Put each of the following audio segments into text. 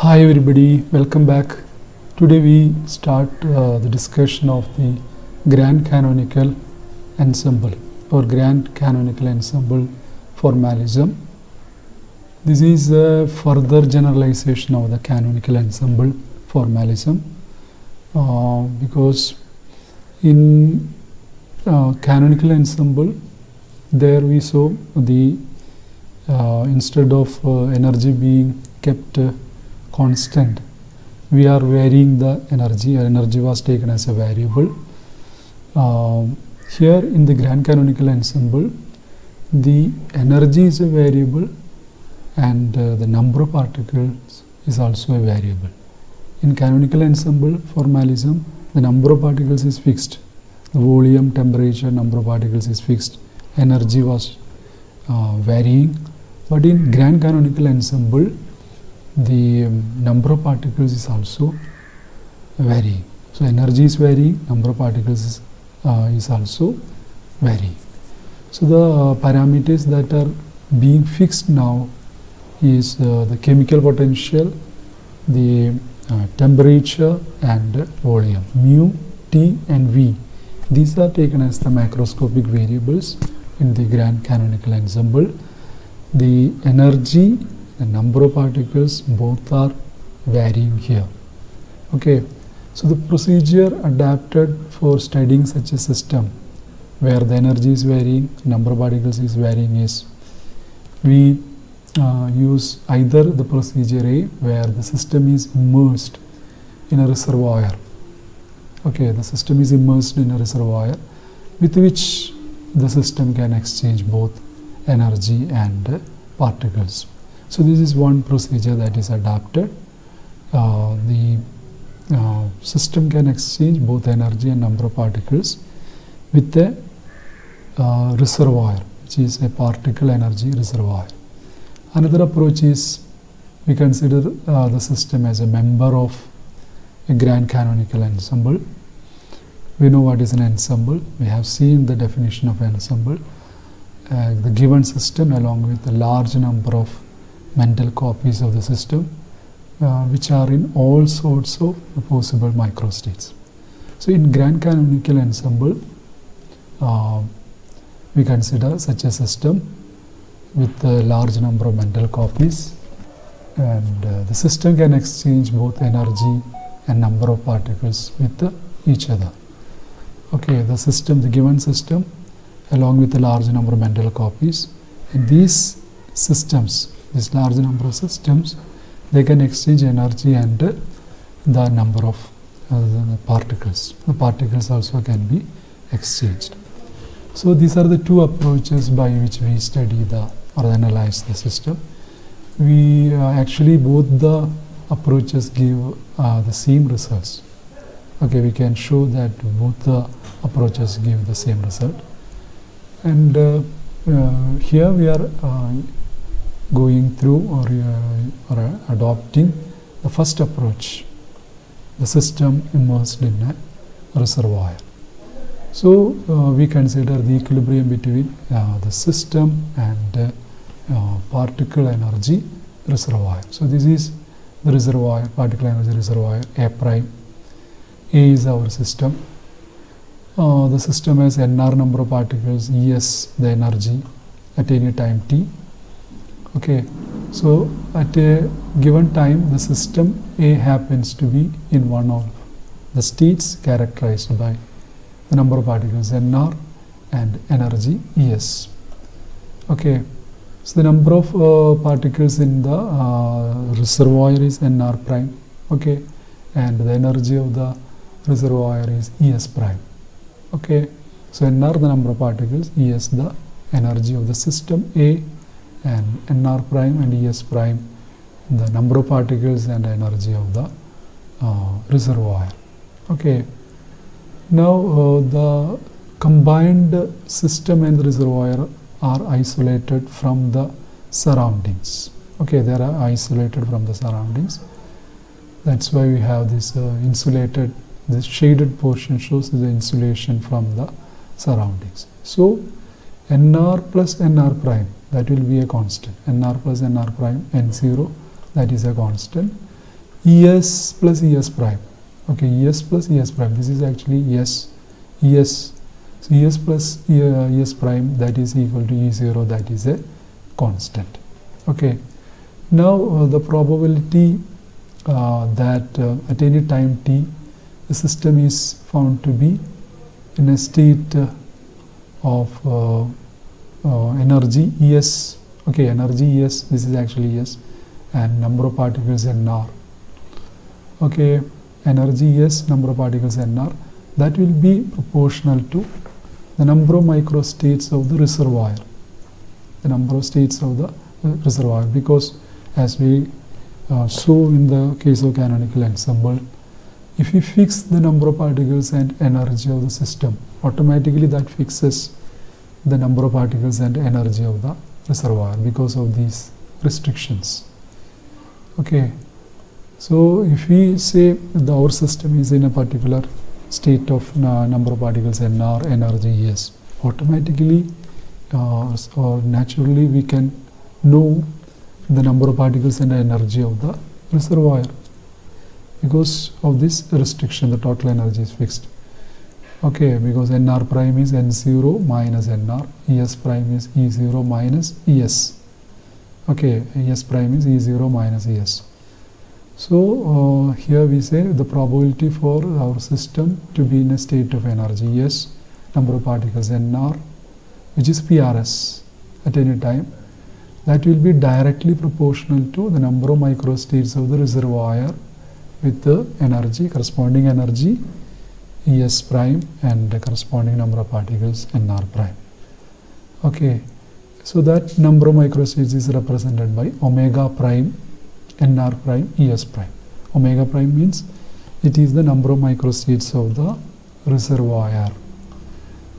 Hi everybody, welcome back. Today we start the discussion of the Grand Canonical Ensemble or Grand Canonical Ensemble formalism. This is a further generalization of the Canonical Ensemble formalism because in Canonical Ensemble there we saw the instead of energy being kept constant, we are varying the energy. Energy was taken as a variable. Here in the Grand Canonical Ensemble, the energy is a variable and the number of particles is also a variable. In Canonical Ensemble formalism, the number of particles is fixed. The volume, temperature, number of particles is fixed. Energy was varying. But in Grand Canonical Ensemble, the number of particles is also varying. So energy is varying, number of particles is also varying. So the parameters that are being fixed now is the chemical potential, the temperature and volume. Mu, T and V. These are taken as the macroscopic variables in the Grand Canonical Ensemble. The energy, the number of particles, both are varying here. Okay, so the procedure adapted for studying such a system where the energy is varying, number of particles is varying is we use either the procedure A where the system is immersed in a reservoir. Okay, the system is immersed in a reservoir with which the system can exchange both energy and particles. So this is one procedure that is adapted. The system can exchange both energy and number of particles with a reservoir, which is a particle energy reservoir. Another approach is we consider the system as a member of a Grand Canonical Ensemble. We know what is an ensemble. We have seen the definition of ensemble. The given system along with a large number of mental copies of the system which are in all sorts of possible microstates. So in Grand Canonical Ensemble we consider such a system with a large number of mental copies, and the system can exchange both energy and number of particles with each other. Okay, the system, the given system along with a large number of mental copies, and these systems, this large number of systems, they can exchange energy and the number of particles. The particles also can be exchanged. So these are the two approaches by which we study or analyze the system. We actually both the approaches give the same results. Okay, we can show that both the approaches give the same result. And here we are going through or adopting the first approach, the system immersed in a reservoir. So we consider the equilibrium between the system and particle energy reservoir. So this is the reservoir, particle energy reservoir A prime. A is our system. The system has nr number of particles, Es the energy at any time t. Okay, so at a given time the system A happens to be in one of the states characterized by the number of particles nr and energy Es. Okay, so the number of particles in the reservoir is nr prime. Okay, and the energy of the reservoir is Es prime. Okay, so nr the number of particles, Es the energy of the system A, and nr prime and Es prime the number of particles and energy of the reservoir. Okay, now the combined system and the reservoir are isolated from the surroundings. Okay, they are isolated from the surroundings. That's why we have this insulated, this shaded portion shows the insulation from the surroundings. So nr plus nr prime, that will be a constant. Nr plus nr prime, n0, that is a constant. Es plus Es prime. Okay, Es plus Es prime. This is actually Es. So Es plus Es prime, that is equal to E0, that is a constant. Okay. Now the probability that at any time t the system is found to be in a state of energy Es. Okay, energy Es, this is actually Es, and number of particles nr. Okay, energy S, number of particles nr, that will be proportional to the number of microstates of the reservoir. The number of states of the reservoir, because as we saw in the case of canonical ensemble, if we fix the number of particles and energy of the system, automatically that fixes the number of particles and energy of the reservoir because of these restrictions. Okay. So if we say our system is in a particular state of number of particles nr, energy S, automatically or naturally we can know the number of particles and energy of the reservoir. Because of this restriction, the total energy is fixed. Okay, because nr prime is n0 minus nr, Es prime is E0 minus Es. Okay, Es prime is E0 minus Es. So here we say the probability for our system to be in a state of energy S, number of particles nr, which is PRS at any time, that will be directly proportional to the number of microstates of the reservoir with the energy, corresponding energy Es prime, and the corresponding number of particles nr prime. Okay, so that number of microstates is represented by omega prime nr prime Es prime. Omega prime means it is the number of microstates of the reservoir.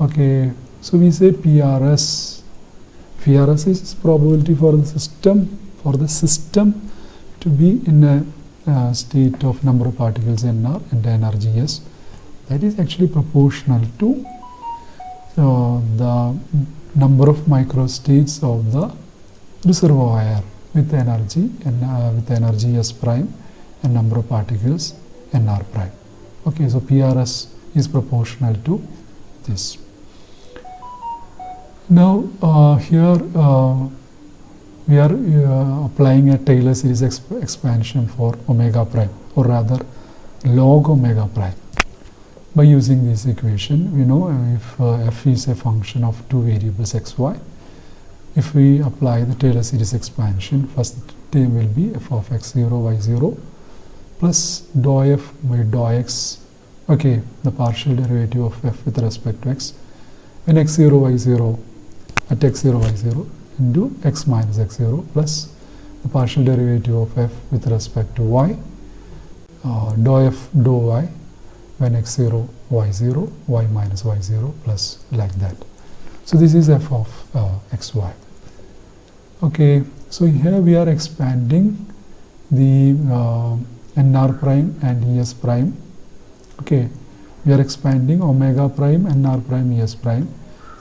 Okay, so we say PRS. PRS is probability for the system to be in a state of number of particles nr and energy S. That is actually proportional to the number of microstates of the reservoir with energy with energy S prime and number of particles nr prime. Okay, so PRS is proportional to this. Now here we are applying a Taylor series expansion for omega prime, or rather log omega prime. By using this equation, we know if f is a function of two variables xy, if we apply the Taylor series expansion, first term will be f of x0 y0 plus dou f by dou x, okay, the partial derivative of f with respect to x, when x0 y0 at x0 y0 into x minus x0 plus the partial derivative of f with respect to y, dou f dou y when x0 y0 y minus y0 plus like that. So this is f of xy. Okay, so here we are expanding the nr prime and Es prime. Okay, we are expanding omega prime nr prime Es prime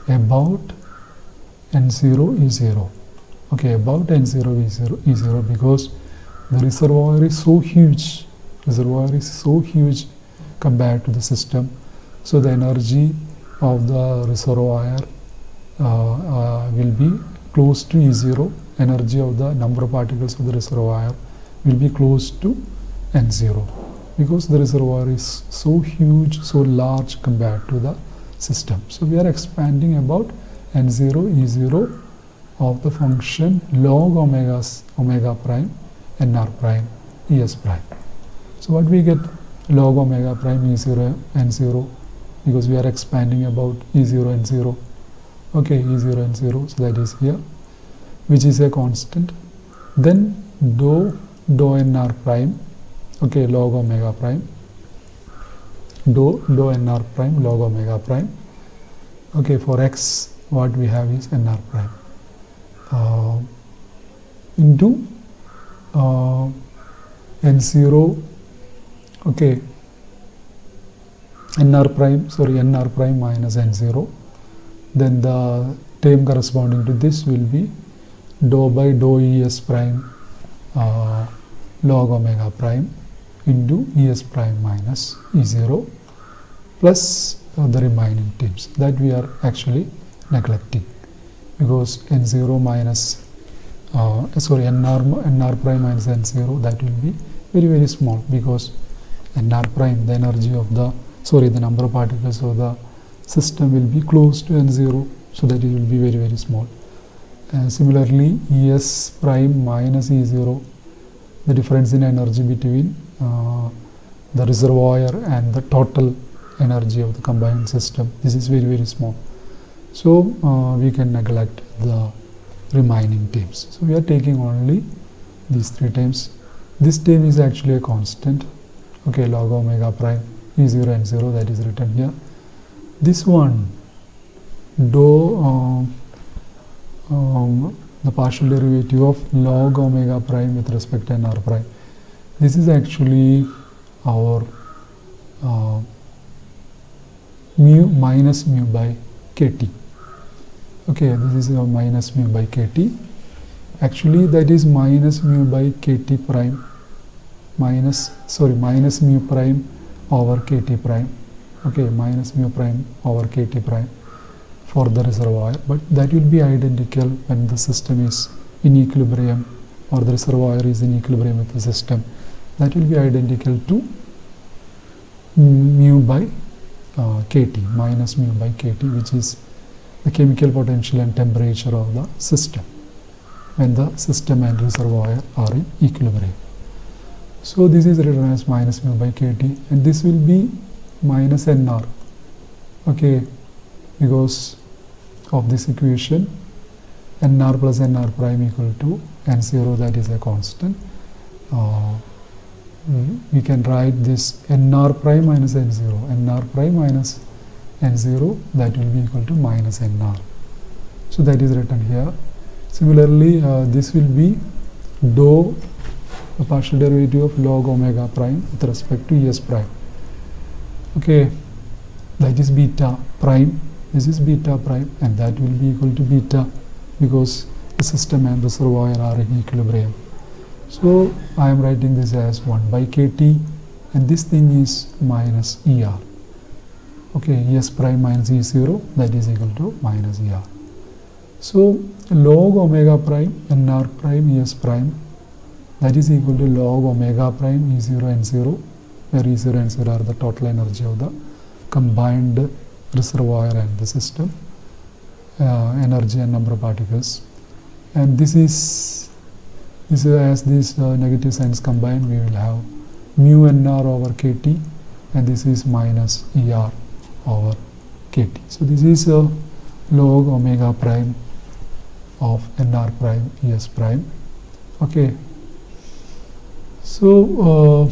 about n0 E0. Okay, about n0 E0 because the reservoir is so huge. Reservoir is so huge compared to the system. So the energy of the reservoir will be close to E0. Energy of the number of particles of the reservoir will be close to n0 because the reservoir is so huge, so large compared to the system. So we are expanding about n0 E0 of the function log omega prime nr prime Es prime. So what we get? Log omega prime E0 n0 because we are expanding about E0 n0. Okay, E0 n0, so that is here, which is a constant. Then dou nr prime, okay, log omega prime, dou nr prime log omega prime. Okay, for x what we have is nr prime into n0, okay, nr prime minus n0. Then the term corresponding to this will be dou by dou Es prime log omega prime into Es prime minus E0 plus the remaining terms that we are actually neglecting, because N0 minus nr prime minus N0, that will be very small, because nr prime, the energy of the number of particles of the system will be close to N0, so that it will be very small. And similarly, Es prime minus E0, the difference in energy between the reservoir and the total energy of the combined system, this is very small. So we can neglect the remaining terms. So we are taking only these three terms. This term is actually a constant, okay, log omega prime E0 N0, that is written here. This one, dou the partial derivative of log omega prime with respect to nr prime, this is actually our mu minus mu by kt. Okay, this is minus mu by kt. Actually, that is minus mu by kt prime minus mu prime over kt prime. Okay, minus mu prime over kt prime for the reservoir, but that will be identical when the system is in equilibrium, or the reservoir is in equilibrium with the system. That will be identical to mu by kt, minus mu by kt, which is the chemical potential and temperature of the system when the system and reservoir are in equilibrium. So this is written as minus mu by kt, and this will be minus nr, okay, because of this equation nr plus nr prime equal to N0, that is a constant. We can write this nr prime minus N0, nr prime minus N0, that will be equal to minus nr. So that is written here. Similarly, this will be dou the partial derivative of log omega prime with respect to Es prime. Okay, that is beta prime. This is beta prime, and that will be equal to beta because the system and reservoir are in equilibrium. So I am writing this as 1 by kt, and this thing is minus Er. Okay, Es prime minus E0, that is equal to minus Er. So log omega prime nr prime Es prime, that is equal to log omega prime E0 N0, where E0 N0 are the total energy of the combined reservoir and the system, energy and number of particles. And this is as these negative signs combine, we will have mu nr over kt, and this is minus Er over kt. So this is log omega prime of nr prime Es prime. Okay. So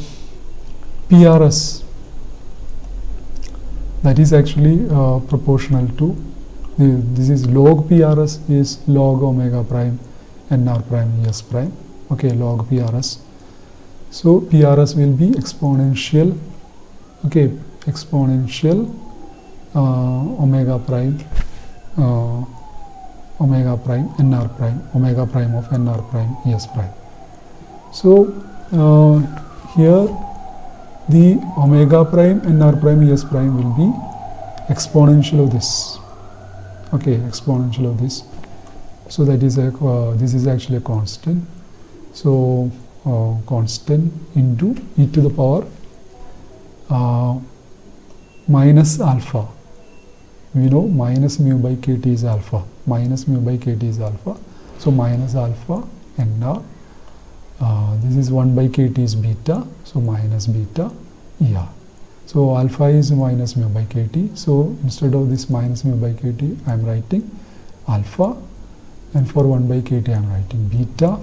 PRS, that is actually proportional to this is log PRS is log omega prime nr prime Es prime. Okay, log PRS. So PRS will be exponential. Okay, exponential omega prime nr prime, omega prime of nr prime Es prime. So here the omega prime nr prime Es prime will be exponential of this. Okay, exponential of this. So that is a this is actually a constant. So constant into e to the power minus alpha. We know minus mu by kt is alpha. Minus mu by kt is alpha. So minus alpha nr. This is 1 by kt is beta. So minus beta Er. So alpha is minus mu by kt. So instead of this minus mu by kt, I am writing alpha, and for 1 by kt I am writing beta.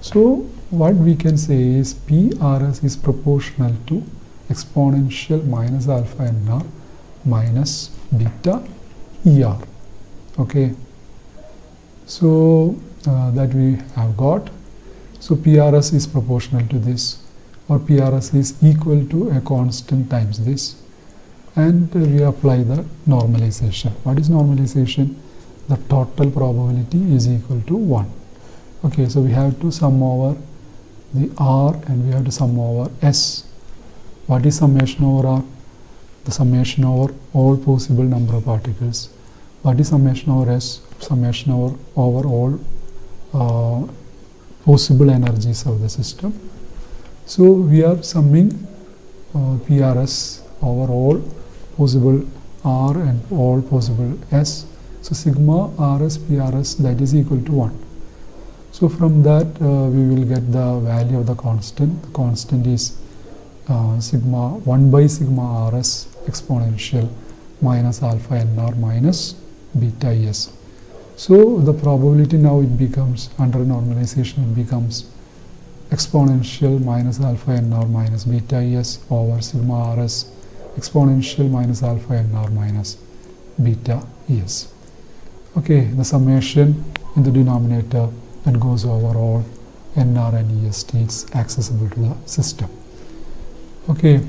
So what we can say is PRS is proportional to exponential minus alpha nr minus beta Er. Okay. So that we have got. So PRS is proportional to this, or PRS is equal to a constant times this, and we apply the normalization. What is normalization? The total probability is equal to 1. Okay, so we have to sum over the R and we have to sum over S. What is summation over R? The summation over all possible number of particles. What is summation over S? Summation over all possible energies of the system. So we are summing PRS over all possible R and all possible S. So sigma RS PRS, that is equal to 1. So from that we will get the value of the constant. The constant is sigma 1 by sigma RS exponential minus alpha NR minus beta S. So the probability now it becomes, under normalization it becomes exponential minus alpha NR minus beta S over sigma RS exponential minus alpha NR minus beta S. Okay, the summation in the denominator that goes over all NR and ES states accessible to the system. Okay.